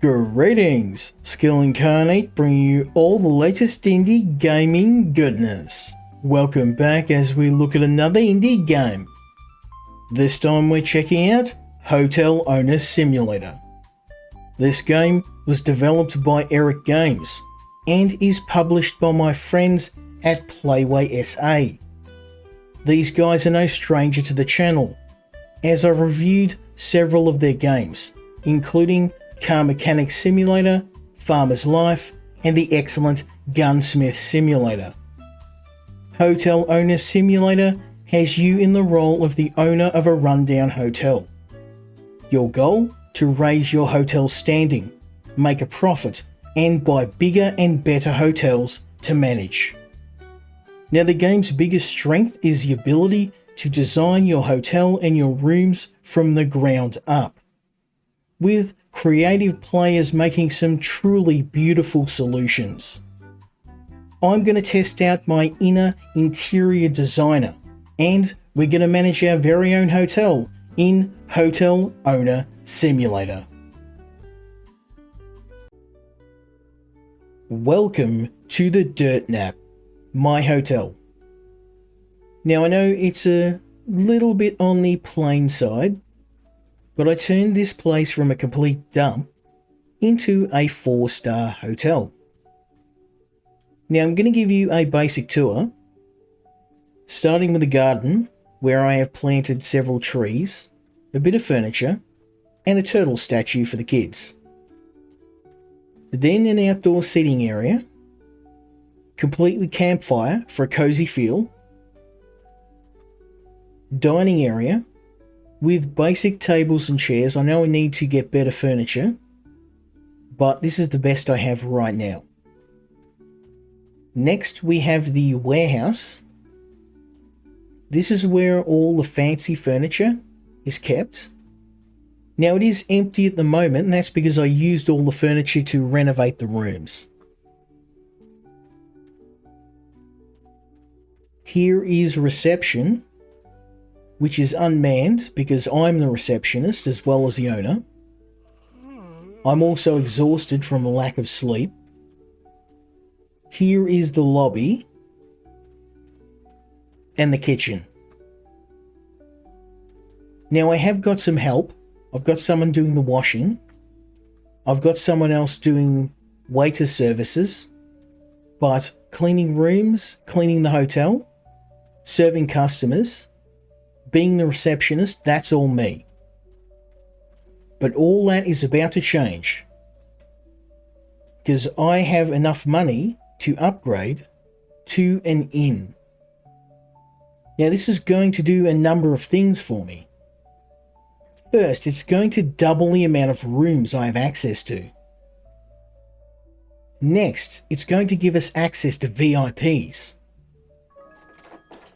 Greetings, Skill Incarnate bringing you all the latest indie gaming goodness. Welcome back as we look at another indie game. This time we're checking out Hotel Owner Simulator. This game was developed by Erik Games and is published by my friends at Playway SA. These guys are no stranger to the channel, as I've reviewed several of their games, including Car Mechanic Simulator, Farmer's Life, and the excellent Gunsmith Simulator. Hotel Owner Simulator has you in the role of the owner of a rundown hotel. Your goal? To raise your hotel's standing, make a profit, and buy bigger and better hotels to manage. Now, the game's biggest strength is the ability to design your hotel and your rooms from the ground up, with creative players making some truly beautiful solutions. I'm going to test out my inner interior designer, and we're going to manage our very own hotel in Hotel Owner Simulator. Welcome to the Dirt Nap, my hotel. Now, I know it's a little bit on the plain side, but I turned this place from a complete dump into a 4-star hotel. Now, I'm going to give you a basic tour, starting with the garden, where I have planted several trees, a bit of furniture, and a turtle statue for the kids. Then an outdoor seating area, completely campfire for a cozy feel, dining area with basic tables and chairs. I know I need to get better furniture, but this is the best I have right now. Next, we have the warehouse. This is where all the fancy furniture is kept. Now, it is empty at the moment, and that's because I used all the furniture to renovate the rooms. Here is reception, which is unmanned because I'm the receptionist as well as the owner. I'm also exhausted from a lack of sleep. Here is the lobby and the kitchen. Now, I have got some help. I've got someone doing the washing. I've got someone else doing waiter services, but cleaning rooms, cleaning the hotel, serving customers, being the receptionist, that's all me. But all that is about to change, because I have enough money to upgrade to an inn. Now, this is going to do a number of things for me. First, it's going to double the amount of rooms I have access to. Next, it's going to give us access to VIPs.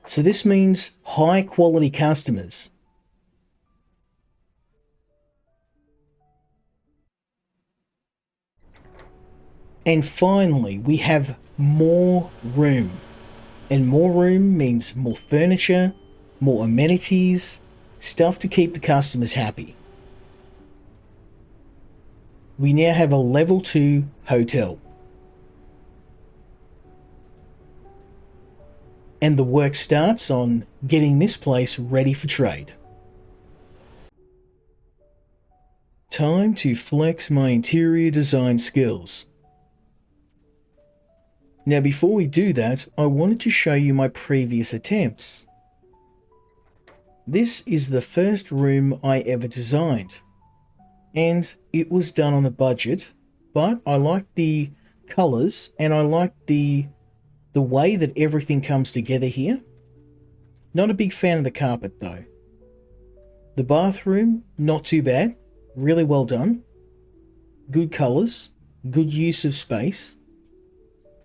So this means high quality customers. And finally, we have more room. And more room means more furniture, more amenities, stuff to keep the customers happy. We now have a level 2 hotel. And the work starts on getting this place ready for trade. Time to flex my interior design skills. Now, before we do that, I wanted to show you my previous attempts. This is the first room I ever designed, and it was done on a budget, but I liked the colours and I liked the way that everything comes together here. Not a big fan of the carpet though. The bathroom, not too bad, really well done. Good colours, good use of space.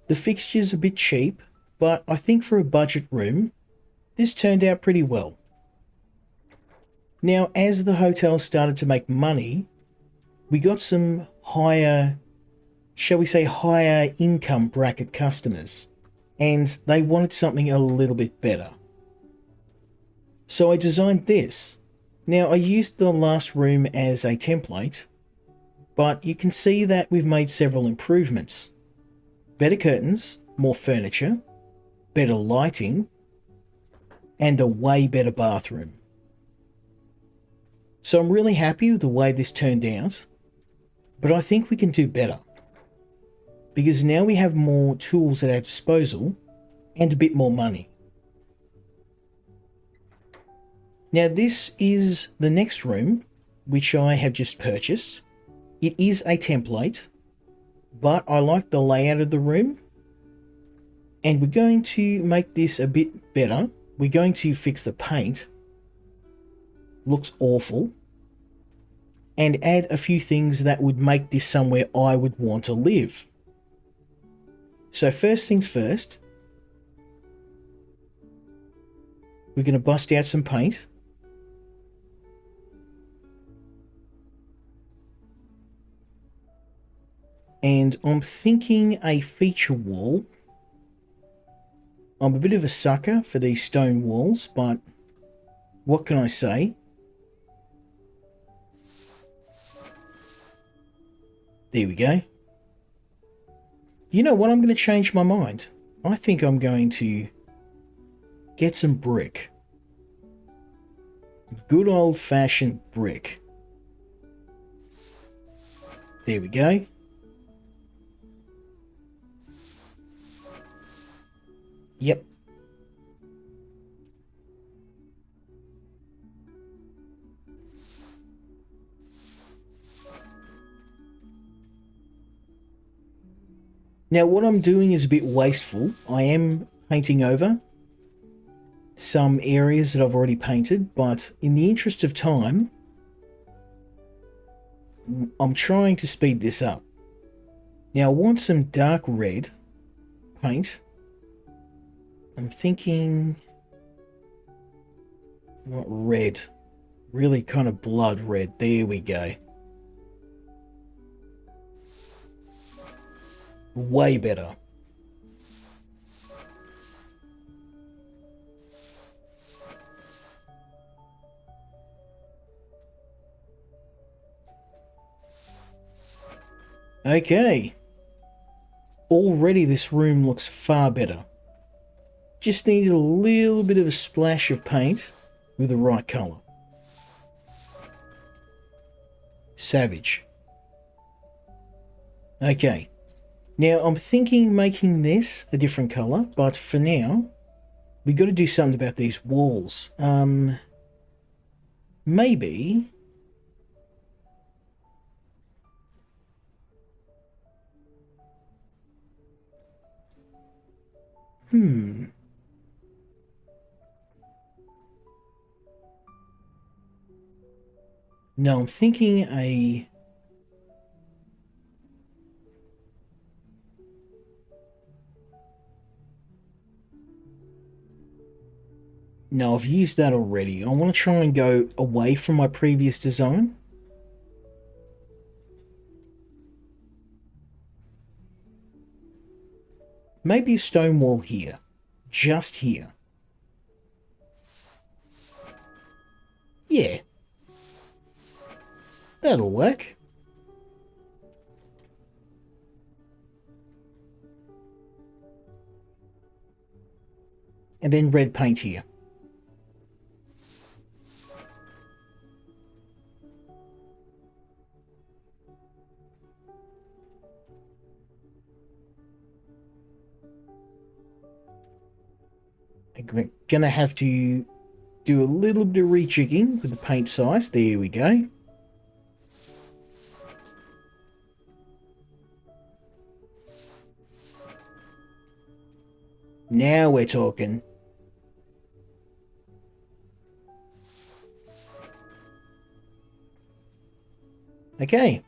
The fixtures a bit cheap, but I think for a budget room, this turned out pretty well. Now, as the hotel started to make money, we got some higher, shall we say, higher income bracket customers, and they wanted something a little bit better. So I designed this. Now, I used the last room as a template, But you can see that we've made several improvements. Better curtains, more furniture, better lighting, and a way better bathroom. So I'm really happy with the way this turned out, but I think we can do better. Because now we have more tools at our disposal and a bit more money. Now this is the next room, which I have just purchased. It is a template, but I like the layout of the room. And we're going to make this a bit better. We're going to fix the paint. Looks awful. And add a few things that would make this somewhere I would want to live. So first things first, we're going to bust out some paint. And I'm thinking a feature wall. I'm a bit of a sucker for these stone walls, but what can I say? There we go. You know what? I'm going to change my mind. I think I'm going to get some brick. Good old-fashioned brick. There we go. Yep. Now what I'm doing is a bit wasteful. I am painting over some areas that I've already painted, but in the interest of time, I'm trying to speed this up. Now I want some dark red paint. I'm thinking, what red? Really kind of blood red. There we go. Way better. Okay. Already this room looks far better. Just needed a little bit of a splash of paint with the right colour. Savage. Okay. Now I'm thinking making this a different colour, but for now, we got to do something about these walls. Maybe... No, I'm thinking a... No, I've used that already. I want to try and go away from my previous design. Maybe a stone wall here. Just here. Yeah. That'll work. And then red paint here. We're gonna have to do a little bit of rejigging with the paint size. There we go. Now we're talking. Okay.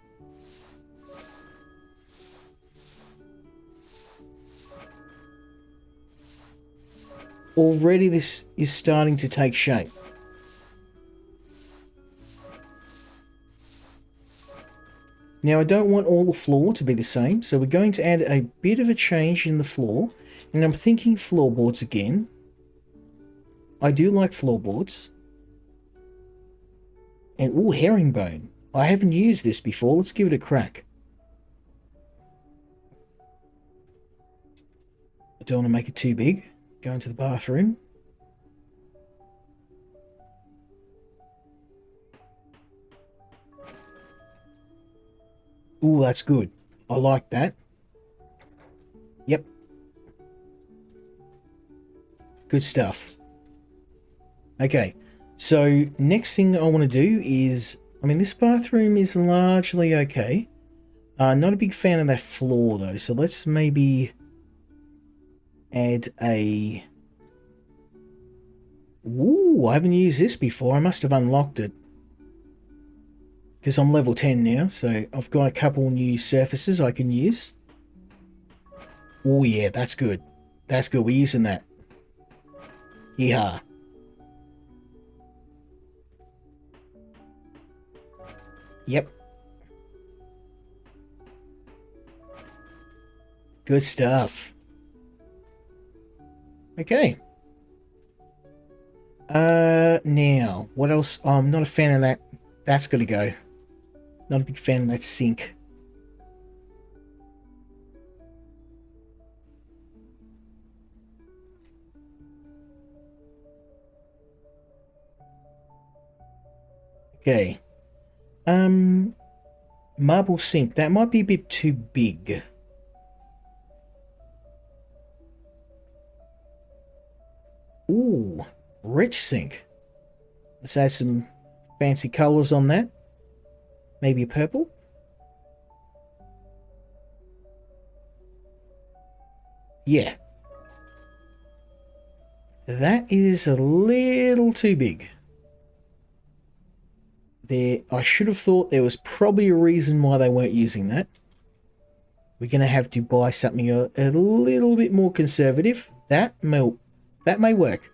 Already this is starting to take shape. Now I don't want all the floor to be the same, so we're going to add a bit of a change in the floor. And I'm thinking floorboards again. I do like floorboards. And ooh, herringbone. I haven't used this before. Let's give it a crack. I don't want to make it too big. Go into the bathroom. Ooh, that's good. I like that. Yep. Good stuff. Okay, so next thing I want to do is, I mean, this bathroom is largely okay. Not a big fan of that floor though, so let's maybe add a... Ooh, I haven't used this before. I must have unlocked it. Because I'm level 10 now, so I've got a couple new surfaces I can use. Oh yeah, that's good. That's good, we're using that. Yeehaw. Yep. Good stuff. Okay. Now, what else? Oh, I'm not a fan of that. That's got to go. Not a big fan of that sink. Okay. Marble sink. That might be a bit too big. Ooh, rich sink. Let's add some fancy colors on that. Maybe a purple. Yeah. That is a little too big. There, I should have thought there was probably a reason why they weren't using that. We're going to have to buy something a little bit more conservative. That may work.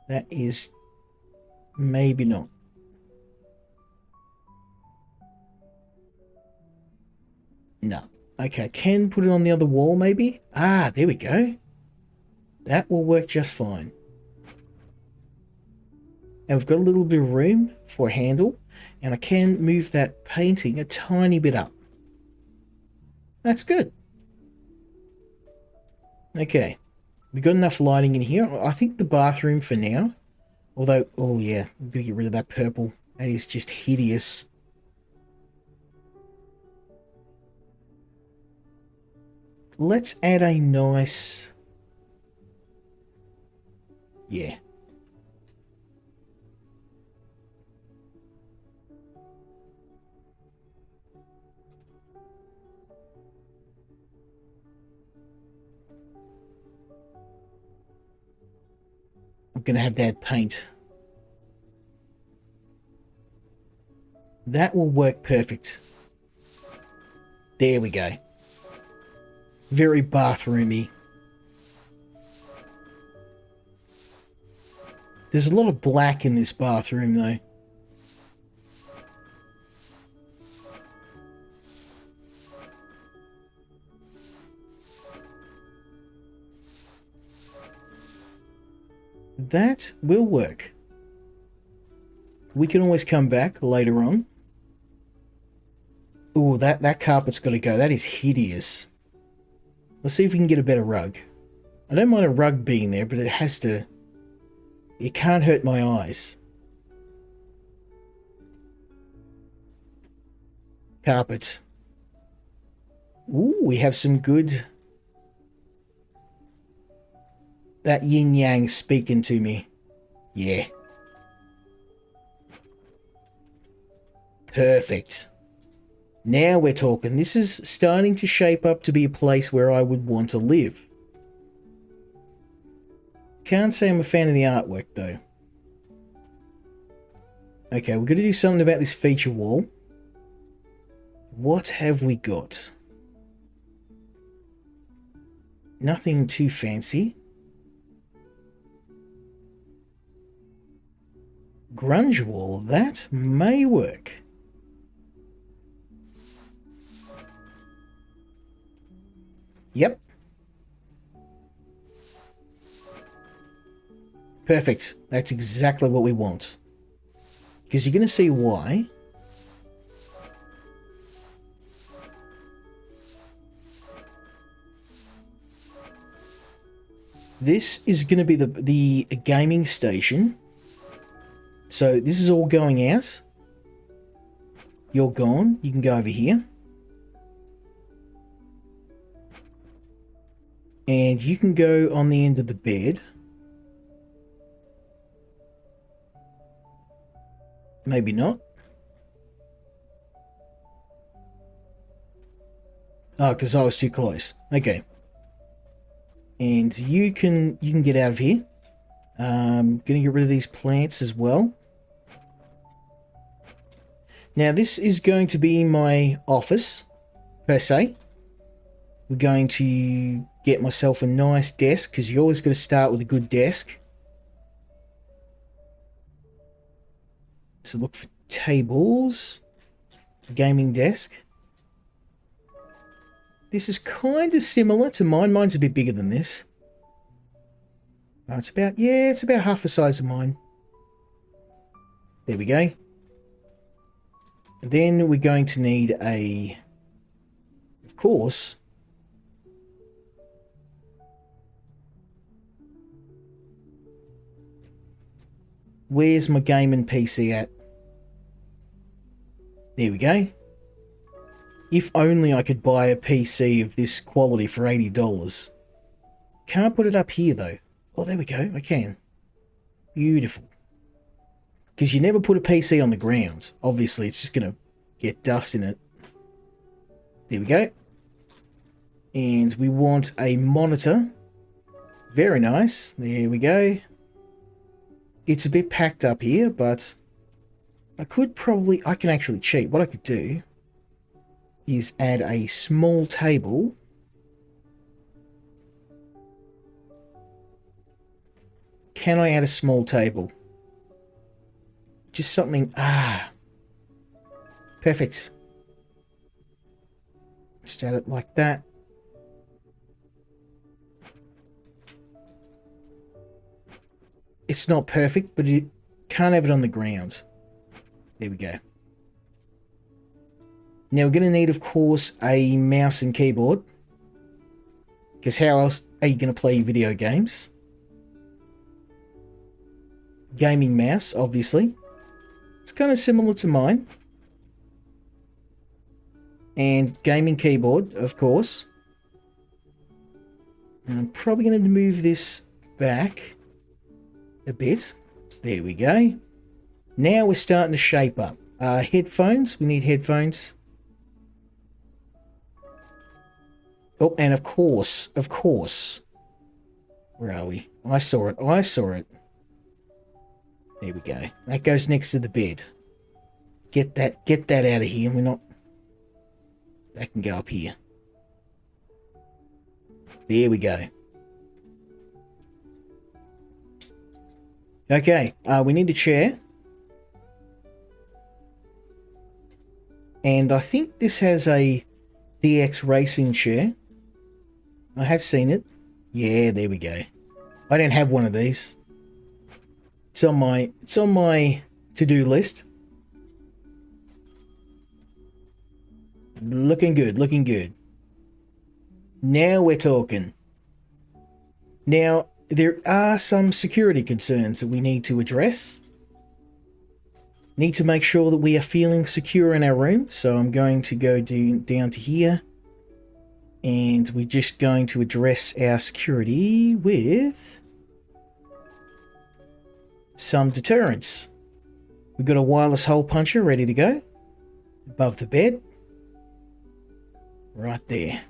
That is maybe not. No. Okay, can put it on the other wall maybe? Ah, there we go. That will work just fine. And we've got a little bit of room for a handle, and I can move that painting a tiny bit up. That's good. Okay, we've got enough lighting in here. I think the bathroom for now, although, oh yeah, I'm gonna get rid of that purple. That is just hideous. Let's add a nice... Yeah. I'm going to have to add paint. That will work perfect. There we go. Very bathroomy. There's a lot of black in this bathroom though. That will work. We can always come back later on. Ooh, that carpet's got to go. That is hideous. Let's see if we can get a better rug. I don't mind a rug being there, but it has to... It can't hurt my eyes. Carpet. Ooh, we have some good... That yin-yang speaking to me. Yeah. Perfect. Now we're talking. This is starting to shape up to be a place where I would want to live. Can't say I'm a fan of the artwork though. Okay, we're going to do something about this feature wall. What have we got? Nothing too fancy. Grunge wall, that may work. Yep. Perfect. That's exactly what we want. Because you're going to see why. This is going to be the gaming station. So this is all going out. You're gone. You can go over here. And you can go on the end of the bed. Maybe not. Oh, because I was too close. Okay. And you can get out of here. Gonna get rid of these plants as well. Now this is going to be my office, per se. We're going to get myself a nice desk, because you're always going to start with a good desk. So look for tables. Gaming desk. This is kind of similar to mine. Mine's a bit bigger than this. It's about half the size of mine. There we go. And then we're going to need of course, where's my gaming PC at? There we go. If only I could buy a PC of this quality for $80. Can't put it up here though. Oh, there we go. I can. Beautiful. Because you never put a PC on the ground. Obviously, it's just going to get dust in it. There we go. And we want a monitor. Very nice. There we go. It's a bit packed up here, but I can actually cheat. What I could do is add a small table. Can I add a small table? Just something, perfect. Just add it like that. It's not perfect, but you can't have it on the ground. There we go. Now we're going to need, of course, a mouse and keyboard. Because how else are you going to play video games? Gaming mouse, obviously. It's kind of similar to mine. And gaming keyboard, of course. And I'm probably going to move this back a bit. There we go. Now we're starting to shape up. Headphones. We need headphones. Oh, and of course. Where are we? I saw it. There we go. That goes next to the bed. Get that out of here. That can go up here. There we go. Okay, we need a chair. And I think this has a DX racing chair. I have seen it. Yeah, there we go. I don't have one of these. It's on my to-do list. Looking good. Now we're talking. Now, there are some security concerns that we need to address. Need to make sure that we are feeling secure in our room. So I'm going to go down to here. And we're just going to address our security with some deterrence. We've got a wireless hole puncher ready to go. Above the bed. Right there.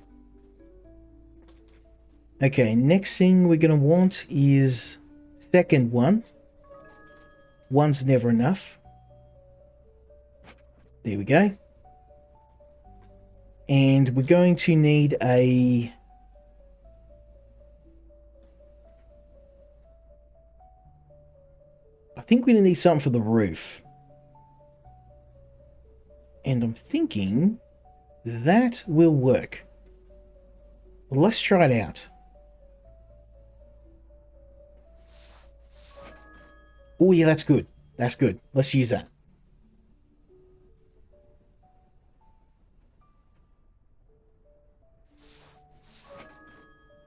Okay, next thing we're going to want is second one. One's never enough. There we go. And we're going to need I think we're going to need something for the roof. And I'm thinking that will work. Let's try it out. Oh yeah, that's good. That's good. Let's use that.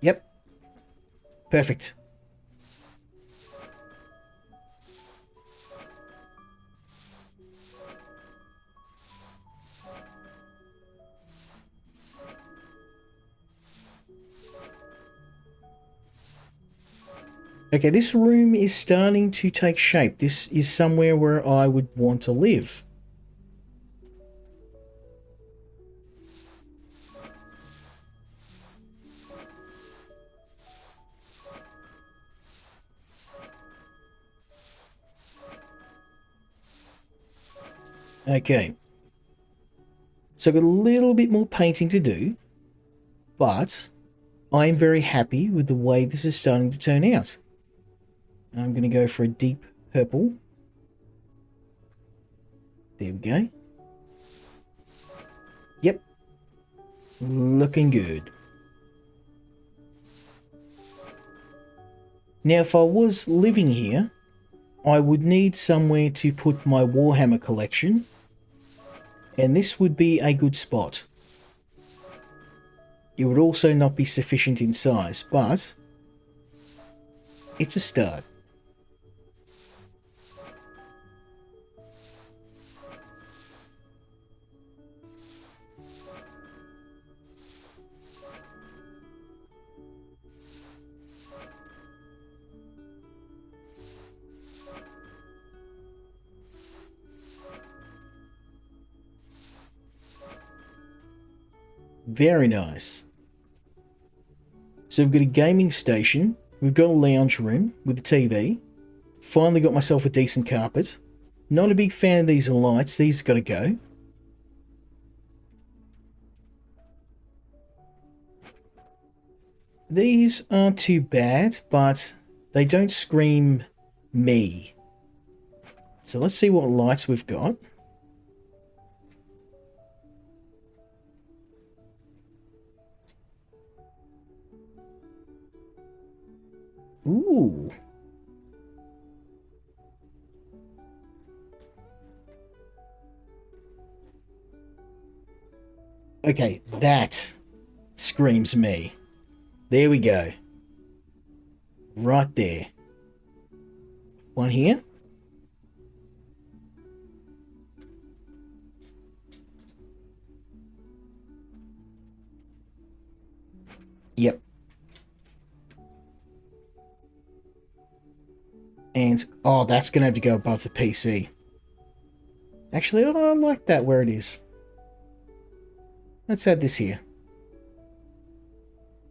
Yep. Perfect. Okay, this room is starting to take shape. This is somewhere where I would want to live. Okay. So I've got a little bit more painting to do, but I am very happy with the way this is starting to turn out. I'm going to go for a deep purple. There we go. Yep. Looking good. Now, if I was living here, I would need somewhere to put my Warhammer collection, and this would be a good spot. It would also not be sufficient in size, but it's a start. Very nice. So we've got a gaming station, we've got a lounge room with a TV, finally got myself a decent carpet. Not a big fan of these lights, these got to go. These aren't too bad, but they don't scream me. So let's see what lights we've got. Ooh. Okay, that screams me. There we go. Right there. One here. Yep. And, oh, that's going to have to go above the PC. Actually, oh, I like that where it is. Let's add this here.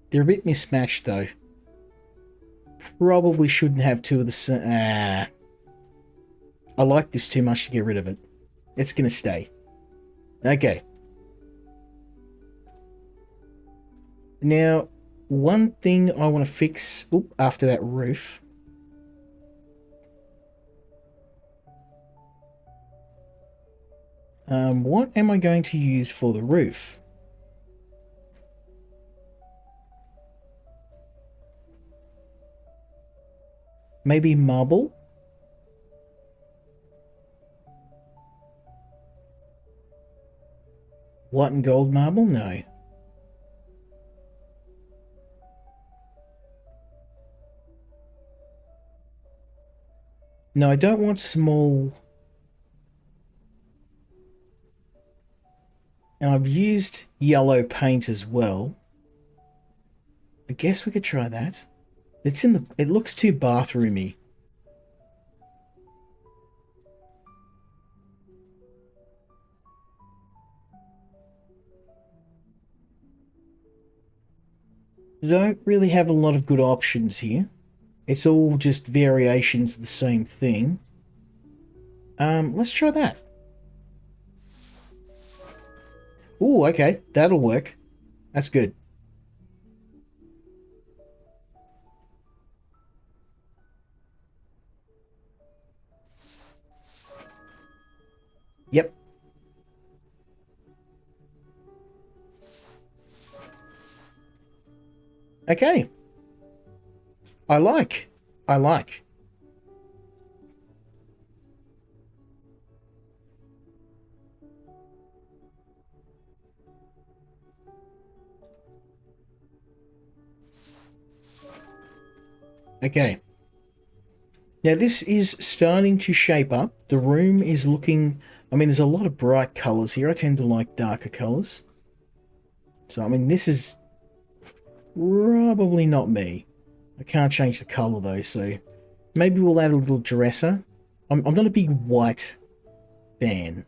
They're a bit mismatched, though. Probably shouldn't have two of the same. I like this too much to get rid of it. It's going to stay. Okay. Now, one thing I want to fix after that roof. What am I going to use for the roof? Maybe marble? White and gold marble? No. No, I don't want small. And I've used yellow paint as well. I guess we could try that. It looks too bathroomy. I don't really have a lot of good options here. It's all just variations of the same thing. Let's try that. Ooh, okay, that'll work. That's good. Yep. Okay. I like. Okay. Now this is starting to shape up. The room is looking... I mean, there's a lot of bright colours here. I tend to like darker colours. So, I mean, this is probably not me. I can't change the colour though, so maybe we'll add a little dresser. I'm not a big white fan.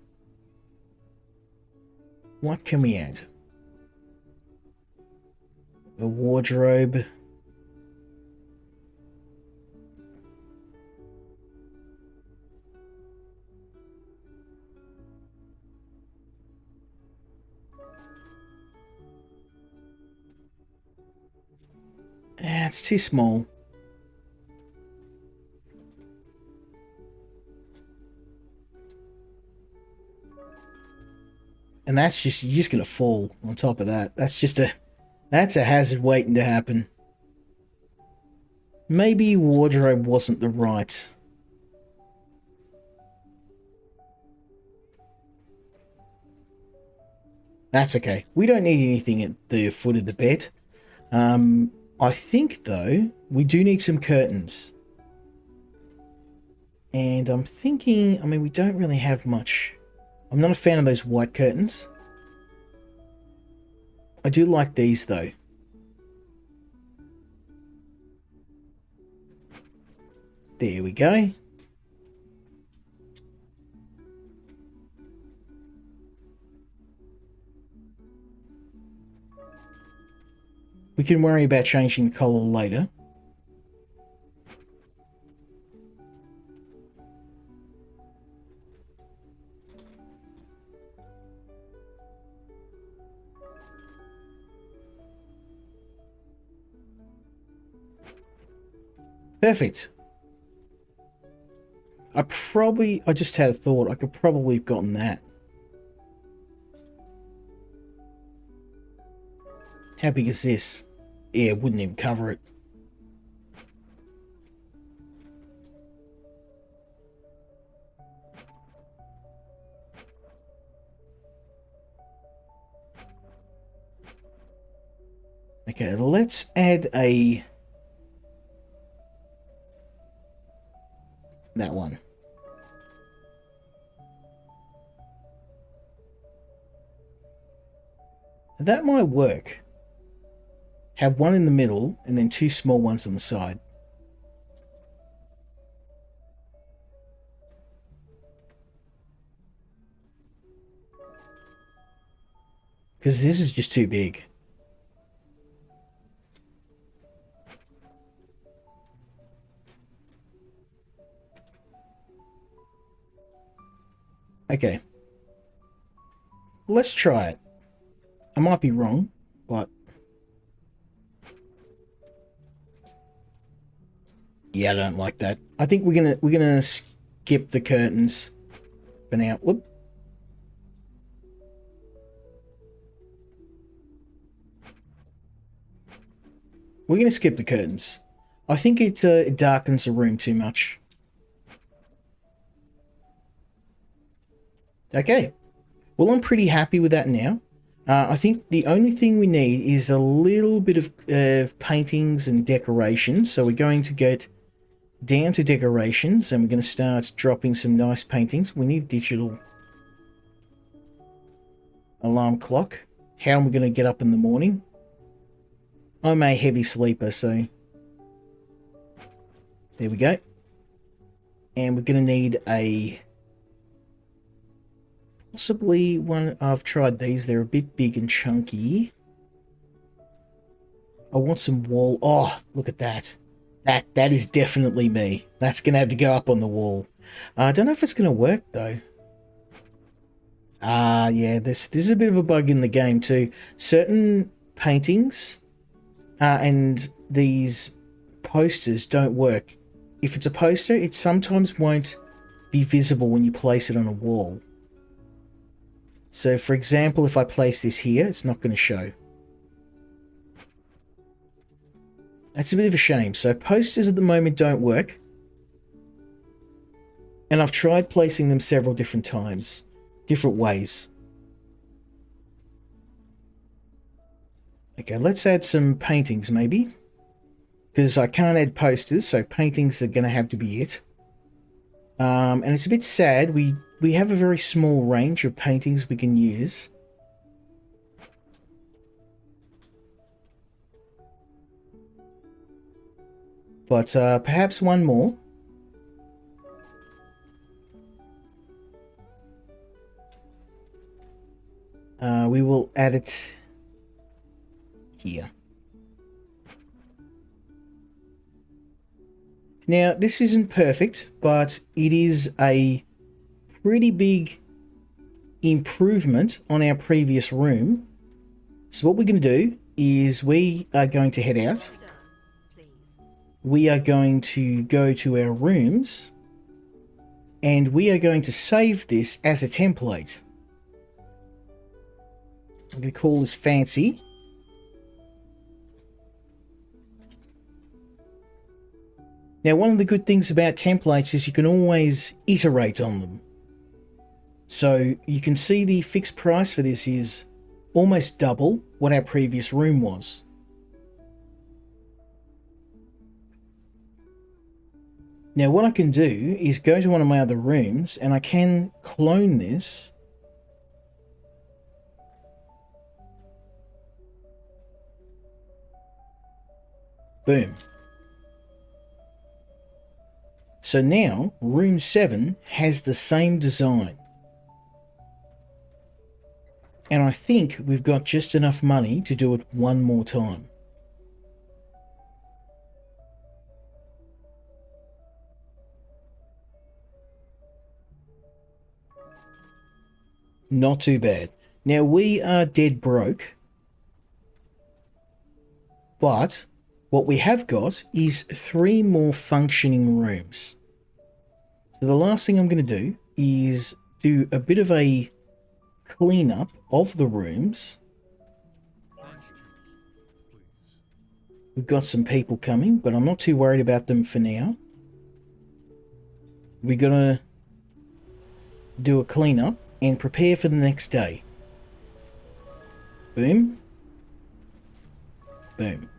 What can we add? A wardrobe. It's too small. And that's just, you're just going to fall on top of that. That's a hazard waiting to happen. Maybe wardrobe wasn't the right... That's okay. We don't need anything at the foot of the bed. I think, though, we do need some curtains. And I'm thinking... I mean, we don't really have much. I'm not a fan of those white curtains. I do like these, though. There we go. We can worry about changing the colour later. Perfect. I just had a thought. I could probably have gotten that. How big is this? Yeah, it wouldn't even cover it. Okay, let's add a... that one. That might work. Have one in the middle and then two small ones on the side. Because this is just too big. Okay. Let's try it. I might be wrong, but... yeah, I don't like that. I think we're gonna skip the curtains for now. Whoop. We're gonna skip the curtains. I think it darkens the room too much. Okay. Well, I'm pretty happy with that now. I think the only thing we need is a little bit of paintings and decorations. So we're going to get down to decorations and we're going to start dropping some nice paintings. We need a digital alarm clock. How am we going to get up in the morning? I'm a heavy sleeper, so there we go. And we're going to need a... possibly one... I've tried these. They're a bit big and chunky. I want some wall... oh, look at that. That is definitely me. That's going to have to go up on the wall. I don't know if it's going to work, though. Yeah, this is a bit of a bug in the game, too. Certain paintings and these posters don't work. If it's a poster, it sometimes won't be visible when you place it on a wall. So, for example, if I place this here, it's not going to show. That's a bit of a shame. So posters at the moment don't work. And I've tried placing them several different times. Different ways. Okay, let's add some paintings maybe. because I can't add posters, so paintings are going to have to be it. And it's a bit sad. We have a very small range of paintings we can use. But perhaps one more. We will add it here. Now, this isn't perfect, but it is a pretty big improvement on our previous room. So what we're going to do is we are going to head out. We are going to go to our rooms, and we are going to save this as a template. I'm going to call this Fancy. Now, one of the good things about templates is you can always iterate on them. So you can see the fixed price for this is almost double what our previous room was. Now what I can do is go to one of my other rooms and I can clone this. Boom. So now room 7 has the same design. And I think we've got just enough money to do it one more time. Not too bad. Now we are dead broke. But what we have got is 3 more functioning rooms. So the last thing I'm going to do is do a bit of a cleanup of the rooms. We've got some people coming, but I'm not too worried about them for now. We're going to do a cleanup and prepare for the next day. Boom. Boom.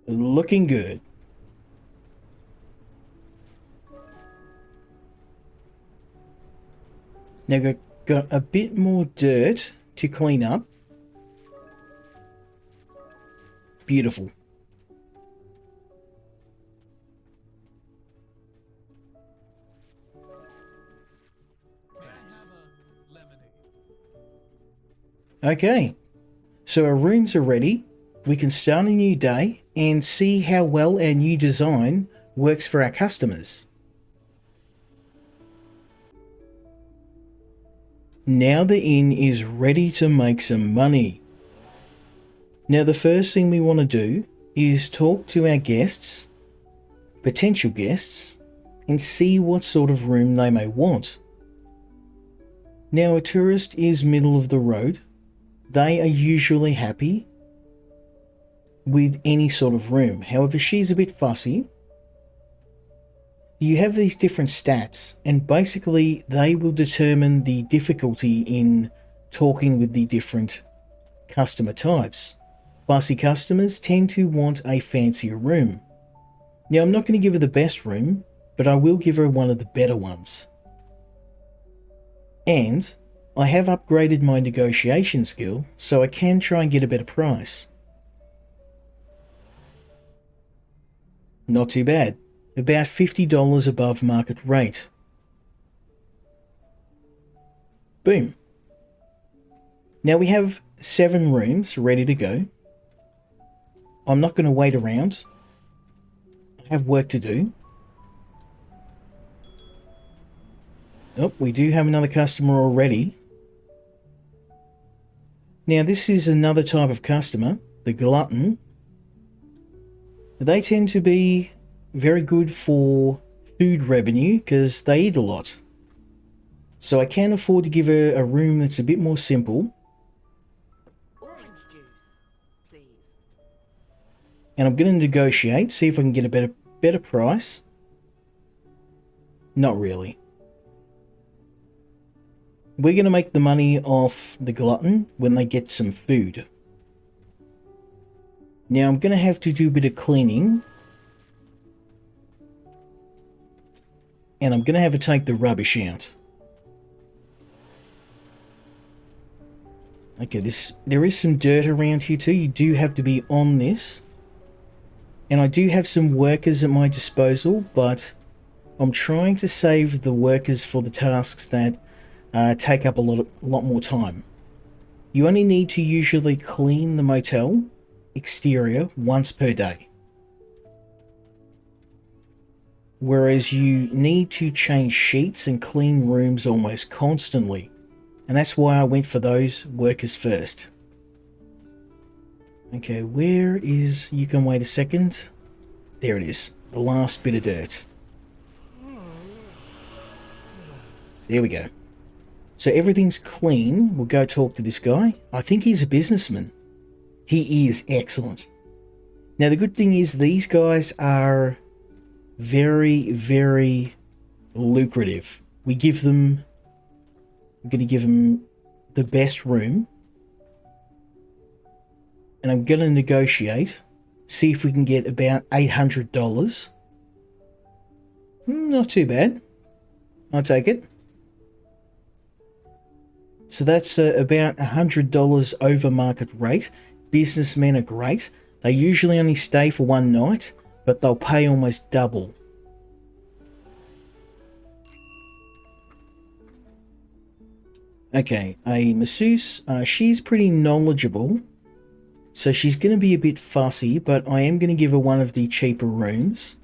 Looking good. Now we've got a bit more dirt to clean up. Beautiful. Okay, so our rooms are ready. We can start a new day and see how well our new design works for our customers. Now the inn is ready to make some money. Now the first thing we want to do is talk to our guests, potential guests, and see what sort of room they may want. Now a tourist is middle of the road. They are usually happy with any sort of room. However, she's a bit fussy. You have these different stats, and basically they will determine the difficulty in talking with the different customer types. Fussy customers tend to want a fancier room. Now, I'm not going to give her the best room, but I will give her one of the better ones. And I have upgraded my negotiation skill, so I can try and get a better price. Not too bad. About $50 above market rate. Boom. Now we have 7 rooms ready to go. I'm not going to wait around. I have work to do. Oh, we do have another customer already. Now this is another type of customer, the glutton. They tend to be very good for food revenue because they eat a lot. So I can afford to give her a room that's a bit more simple. And I'm going to negotiate, see if I can get a better price. Not really. We're going to make the money off the glutton when they get some food. Now I'm going to have to do a bit of cleaning. And I'm going to have to take the rubbish out. Okay, there is some dirt around here too. You do have to be on this. And I do have some workers at my disposal, but I'm trying to save the workers for the tasks that take up a lot more time. You only need to usually clean the motel exterior once per day. Whereas you need to change sheets and clean rooms almost constantly. And that's why I went for those workers first. Okay, where is... You can wait a second. There it is. The last bit of dirt. There we go. So everything's clean. We'll go talk to this guy. I think he's a businessman. He is excellent. Now the good thing is these guys are very, very lucrative. I'm going to give them the best room. And I'm going to negotiate. See if we can get about $800. Not too bad. I'll take it. So that's about $100 over market rate. Businessmen are great. They usually only stay for one night, but they'll pay almost double. Okay, a masseuse. She's pretty knowledgeable. So she's going to be a bit fussy, but I am going to give her one of the cheaper rooms.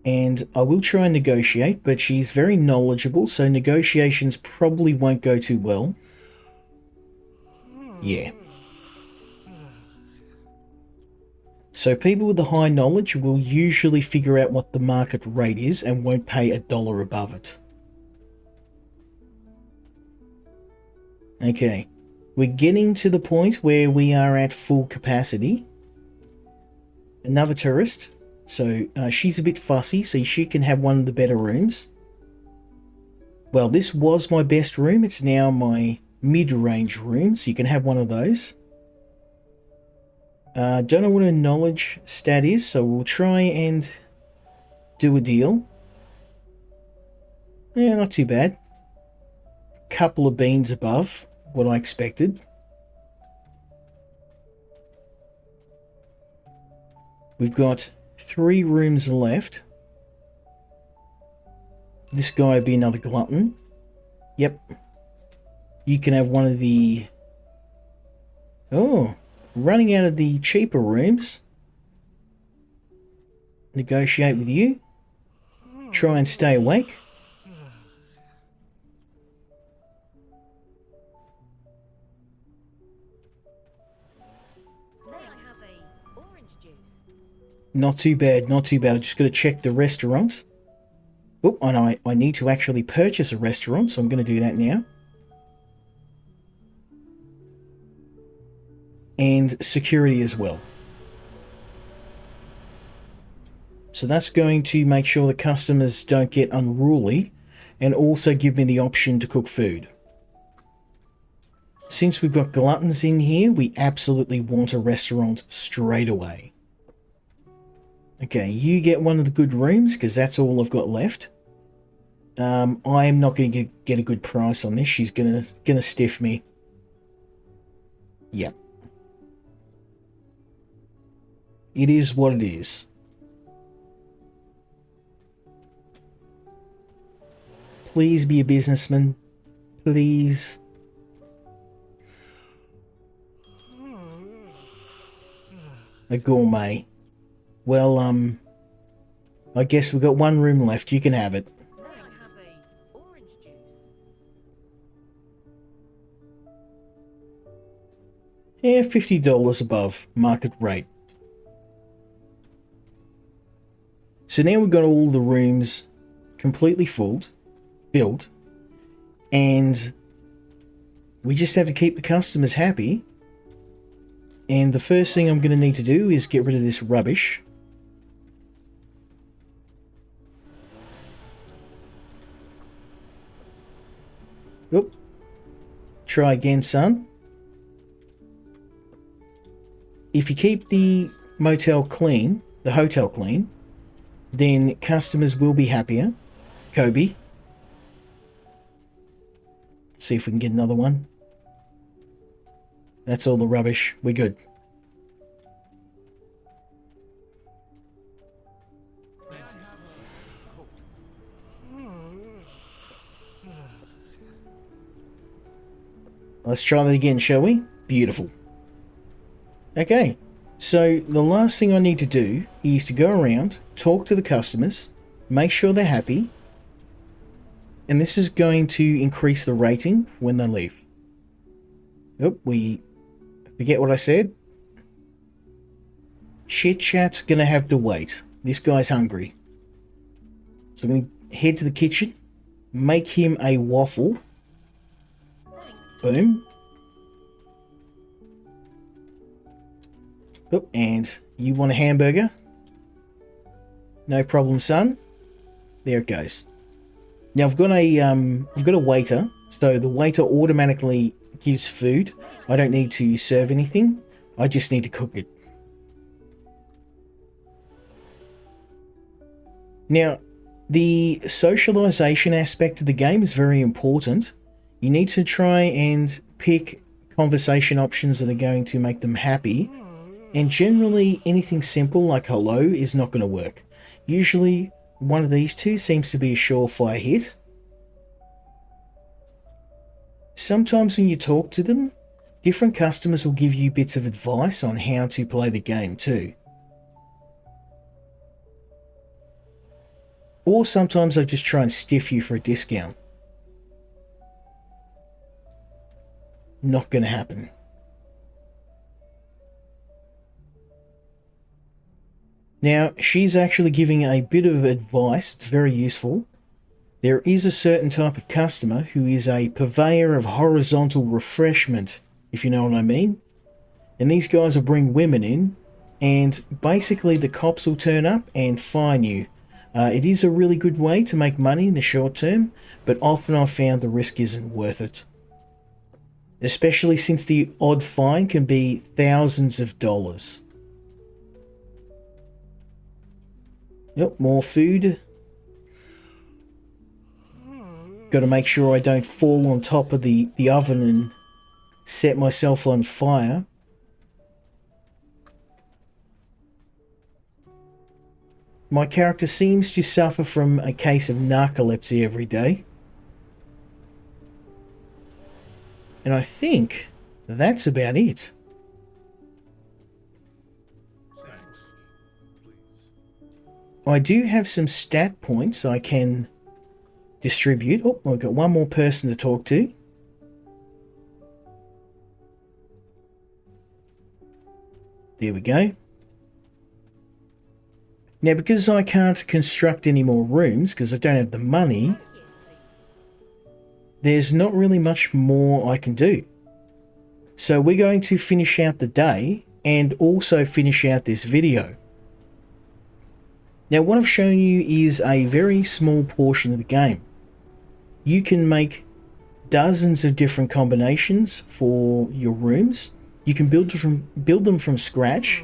And I will try and negotiate, but she's very knowledgeable, so negotiations probably won't go too well. Yeah. So people with the high knowledge will usually figure out what the market rate is and won't pay $1 above it. Okay. We're getting to the point where we are at full capacity. Another tourist. So she's a bit fussy, so she can have one of the better rooms. Well, this was my best room. It's now my mid-range room, so you can have one of those. Don't know what her knowledge stat is, so we'll try and do a deal. Yeah, not too bad. Couple of beans above what I expected. We've got 3 rooms left. This guy would be another glutton. Yep. You can have one of the... Oh, running out of the cheaper rooms. Negotiate with you. Try and stay awake. Not too bad, not too bad. I just got to check the restaurant. Oh, and I need to actually purchase a restaurant, so I'm going to do that now. And security as well. So that's going to make sure the customers don't get unruly and also give me the option to cook food. Since we've got gluttons in here, we absolutely want a restaurant straight away. Okay, you get one of the good rooms, because that's all I've got left. I am not going to get a good price on this. She's gonna stiff me. Yep. It is what it is. Please be a businessman. Please. A gourmet. Well, I guess we've got one room left. You can have it. Yeah, $50 above market rate. So now we've got all the rooms completely filled, and we just have to keep the customers happy. And the first thing I'm going to need to do is get rid of this rubbish. Oop. Try again, son. If you keep the motel clean, the hotel clean, then customers will be happier. Kobe. Let's see if we can get another one. That's all the rubbish. We're good. Let's try that again, shall we? Beautiful. Okay, so the last thing I need to do is to go around, talk to the customers, make sure they're happy, and this is going to increase the rating when they leave. Oh, we forget what I said. Chit Chat's gonna have to wait. This guy's hungry. So I'm gonna head to the kitchen, make him a waffle. Boom. Oh, and you want a hamburger? No problem, son. There it goes. Now I've got a waiter, so the waiter automatically gives food. I don't need to serve anything. I just need to cook it. Now, the socialization aspect of the game is very important. You need to try and pick conversation options that are going to make them happy. And generally, anything simple like hello is not going to work. Usually, one of these two seems to be a surefire hit. Sometimes when you talk to them, different customers will give you bits of advice on how to play the game too. Or sometimes they'll just try and stiff you for a discount. Not going to happen. Now, she's actually giving a bit of advice. It's very useful. There is a certain type of customer who is a purveyor of horizontal refreshment, if you know what I mean. And these guys will bring women in, and basically the cops will turn up and fine you. It is a really good way to make money in the short term, but often I've found the risk isn't worth it. Especially since the odd fine can be thousands of dollars. Yep, more food. Got to make sure I don't fall on top of the oven and set myself on fire. My character seems to suffer from a case of narcolepsy every day. And I think that's about it. I do have some stat points I can distribute. Oh, I've got one more person to talk to. There we go. Now, because I can't construct any more rooms, because I don't have the money, there's not really much more I can do. So we're going to finish out the day and also finish out this video. Now, what I've shown you is a very small portion of the game. You can make dozens of different combinations for your rooms. You can build them from scratch.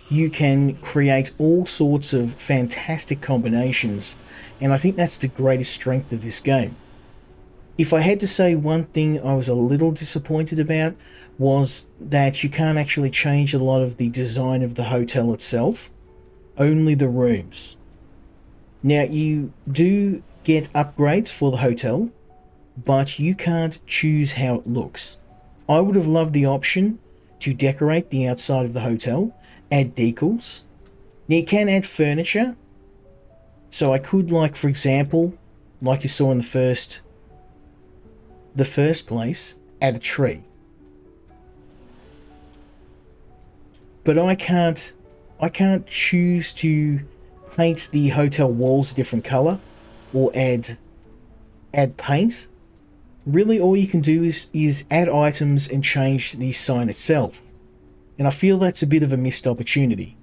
You can create all sorts of fantastic combinations, and I think that's the greatest strength of this game. If I had to say one thing I was a little disappointed about, was that you can't actually change a lot of the design of the hotel itself. Only the rooms. Now, you do get upgrades for the hotel, but you can't choose how it looks. I would have loved the option to decorate the outside of the hotel, add decals. Now, you can add furniture. So I could, like, for example, like you saw in the first place, add a tree. But I can't choose to paint the hotel walls a different color or add paint. Really, all you can do is add items and change the sign itself. and I feel that's a bit of a missed opportunity.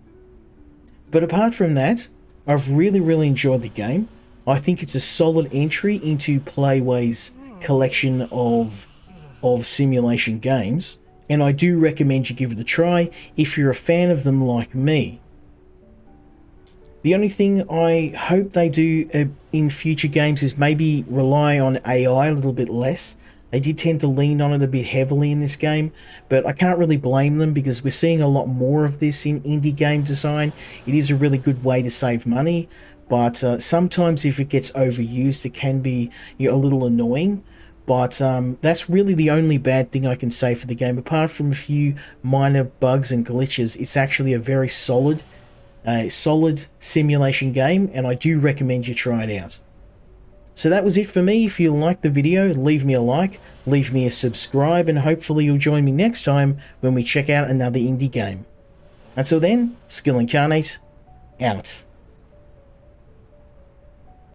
But apart from that, I've really enjoyed the game. I think it's a solid entry into Playway's collection of simulation games, and I do recommend you give it a try if you're a fan of them like me. The only thing I hope they do in future games is maybe rely on AI a little bit less. They did tend to lean on it a bit heavily in this game, but I can't really blame them because we're seeing a lot more of this in indie game design. It is a really good way to save money, but sometimes if it gets overused, it can be a little annoying. But that's really the only bad thing I can say for the game. Apart from a few minor bugs and glitches, it's actually a very solid simulation game, and I do recommend you try it out. So that was it for me. If you liked the video, leave me a like, leave me a subscribe, and hopefully you'll join me next time when we check out another indie game. Until then, Skill Incarnate, out.